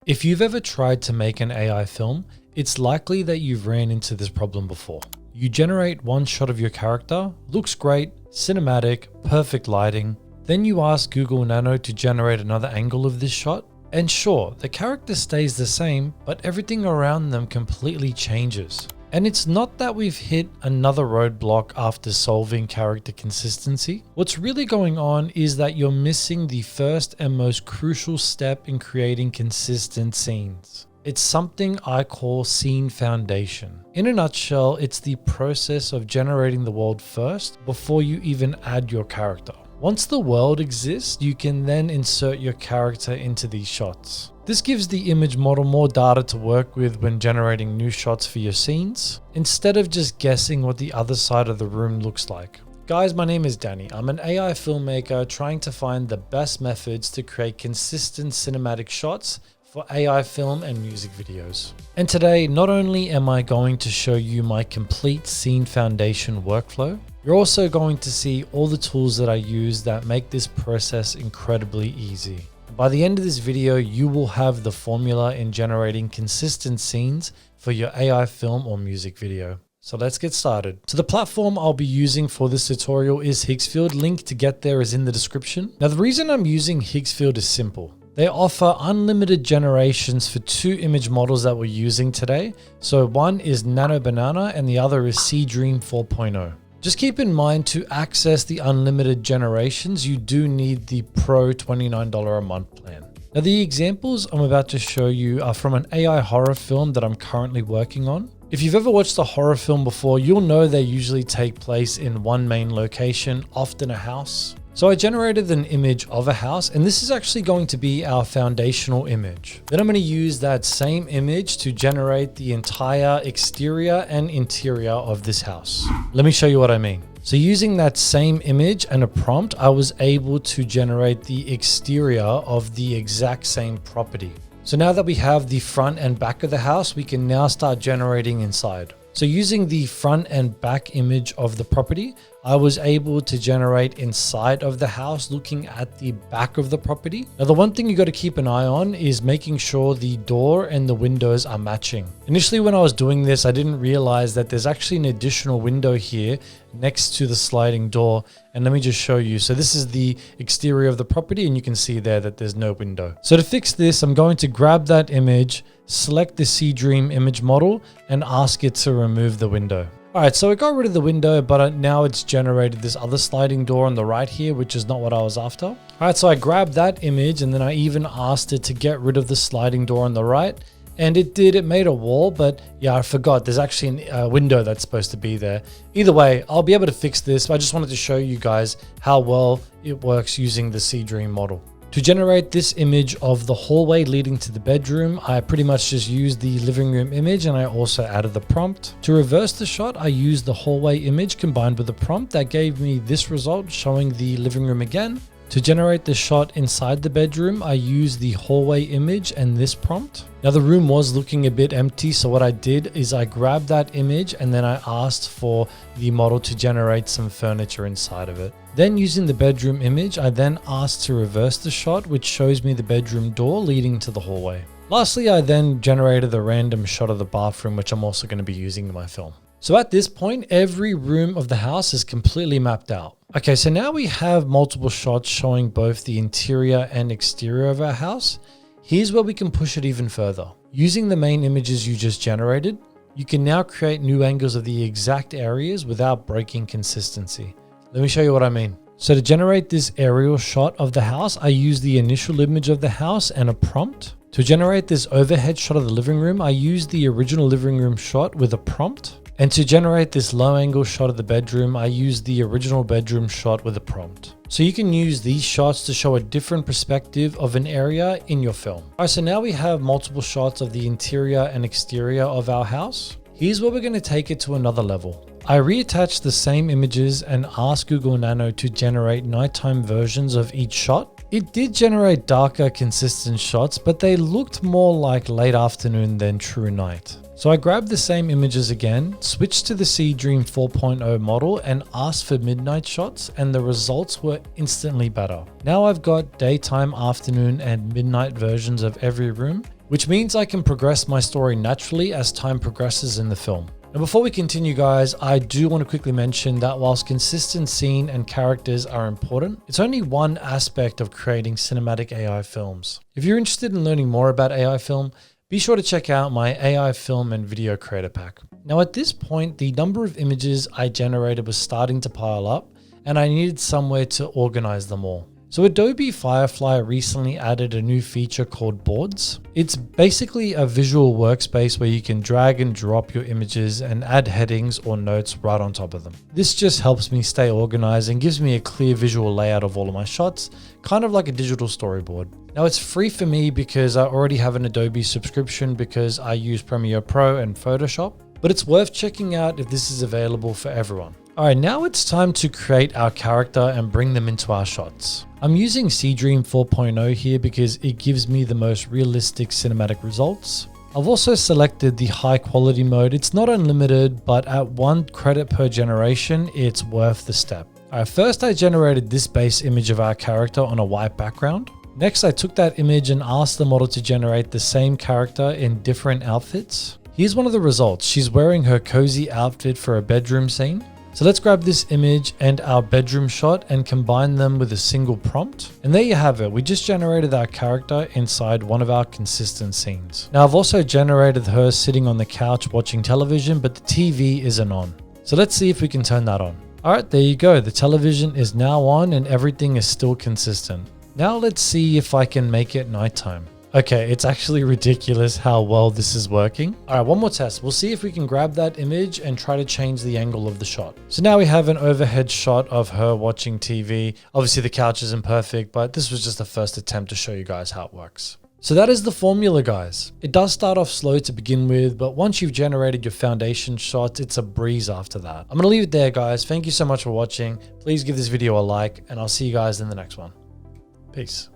If you've ever tried to make an AI film, it's likely that you've ran into this problem before. You generate one shot of your character, looks great, cinematic, perfect lighting. Then you ask Google Nano to generate another angle of this shot. And sure, the character stays the same, but everything around them completely changes. And it's not that we've hit another roadblock after solving character consistency. What's really going on is that you're missing the first and most crucial step in creating consistent scenes. It's something I call scene foundation. In a nutshell, it's the process of generating the world first before you even add your character. Once the world exists, you can then insert your character into these shots. This gives the image model more data to work with when generating new shots for your scenes, instead of just guessing what the other side of the room looks like. Guys, my name is Danny. I'm an AI filmmaker trying to find the best methods to create consistent cinematic shots for AI film and music videos. And today, not only am I going to show you my complete scene foundation workflow, you're also going to see all the tools that I use that make this process incredibly easy. By the end of this video, you will have the formula in generating consistent scenes for your AI film or music video. So let's get started. So the platform I'll be using for this tutorial is Higgsfield. Link to get there is in the description. Now, the reason I'm using Higgsfield is simple. They offer unlimited generations for two image models that we're using today. So one is Nano Banana and the other is Seedream 4.0. Just keep in mind, to access the unlimited generations, you do need the Pro $29 a month plan. Now, the examples I'm about to show you are from an AI horror film that I'm currently working on. If you've ever watched a horror film before, you'll know they usually take place in one main location, often a house. So I generated an image of a house, and this is actually going to be our foundational image. Then I'm going to use that same image to generate the entire exterior and interior of this house. Let me show you what I mean. So using that same image and a prompt, I was able to generate the exterior of the exact same property. So now that we have the front and back of the house, we can now start generating inside. So using the front and back image of the property, I was able to generate inside of the house looking at the back of the property. Now, the one thing you got to keep an eye on is making sure the door and the windows are matching. Initially, when I was doing this, I didn't realize that there's actually an additional window here next to the sliding door. And let me just show you. So this is the exterior of the property, and you can see there that there's no window. So to fix this, I'm going to grab that image, select the Seedream image model, and ask it to remove the window. All right, so I got rid of the window, but now it's generated this other sliding door on the right here, which is not what I was after. All right, so I grabbed that image, and then I even asked it to get rid of the sliding door on the right. And it did, it made a wall, but yeah, I forgot there's actually a window that's supposed to be there. Either way, I'll be able to fix this, but I just wanted to show you guys how well it works using the Seedream model. To generate this image of the hallway leading to the bedroom, I pretty much just used the living room image, and I also added the prompt. To reverse the shot, I used the hallway image combined with the prompt that gave me this result showing the living room again. To generate the shot inside the bedroom, I used the hallway image and this prompt. Now, the room was looking a bit empty, so what I did is I grabbed that image and then I asked for the model to generate some furniture inside of it. Then, using the bedroom image, I then asked to reverse the shot, which shows me the bedroom door leading to the hallway. Lastly, I then generated a random shot of the bathroom, which I'm also going to be using in my film. So at this point, every room of the house is completely mapped out. Okay, so now we have multiple shots showing both the interior and exterior of our house. Here's where we can push it even further. Using the main images you just generated, you can now create new angles of the exact areas without breaking consistency. Let me show you what I mean. So to generate this aerial shot of the house, I used the initial image of the house and a prompt. To generate this overhead shot of the living room, I used the original living room shot with a prompt. And to generate this low angle shot of the bedroom, I used the original bedroom shot with a prompt. So you can use these shots to show a different perspective of an area in your film. All right, so now we have multiple shots of the interior and exterior of our house. Here's where we're going to take it to another level. I reattached the same images and asked Google Nano to generate nighttime versions of each shot. It did generate darker, consistent shots, but they looked more like late afternoon than true night. So I grabbed the same images again, switched to the Seedream 4.0 model and asked for midnight shots, and the results were instantly better. Now I've got daytime, afternoon and midnight versions of every room, which means I can progress my story naturally as time progresses in the film. Now, before we continue, guys, I do want to quickly mention that whilst consistent scene and characters are important, it's only one aspect of creating cinematic AI films. If you're interested in learning more about AI film, be sure to check out my AI film and video creator pack. Now, at this point, the number of images I generated was starting to pile up, and I needed somewhere to organize them all. So Adobe Firefly recently added a new feature called boards. It's basically a visual workspace where you can drag and drop your images and add headings or notes right on top of them. This just helps me stay organized and gives me a clear visual layout of all of my shots, kind of like a digital storyboard. Now, it's free for me because I already have an Adobe subscription because I use Premiere Pro and Photoshop, but it's worth checking out if this is available for everyone. All right, now it's time to create our character and bring them into our shots. I'm using Seedream 4.0 here because it gives me the most realistic cinematic results. I've also selected the high quality mode. It's not unlimited, but at 1 credit per generation, it's worth the step. All right, first I generated this base image of our character on a white background. Next, I took that image and asked the model to generate the same character in different outfits. Here's one of the results. She's wearing her cozy outfit for a bedroom scene. So let's grab this image and our bedroom shot and combine them with a single prompt. And there you have it. We just generated our character inside one of our consistent scenes. Now, I've also generated her sitting on the couch watching television, but the TV isn't on. So let's see if we can turn that on. All right, there you go. The television is now on and everything is still consistent. Now let's see if I can make it nighttime. Okay, it's actually ridiculous how well this is working. All right, one more test. We'll see if we can grab that image and try to change the angle of the shot. So now we have an overhead shot of her watching TV. Obviously the couch isn't perfect, but this was just the first attempt to show you guys how it works. So that is the formula, guys. It does start off slow to begin with, but once you've generated your foundation shots, it's a breeze after that. I'm gonna leave it there, guys. Thank you so much for watching. Please give this video a like, and I'll see you guys in the next one. Peace.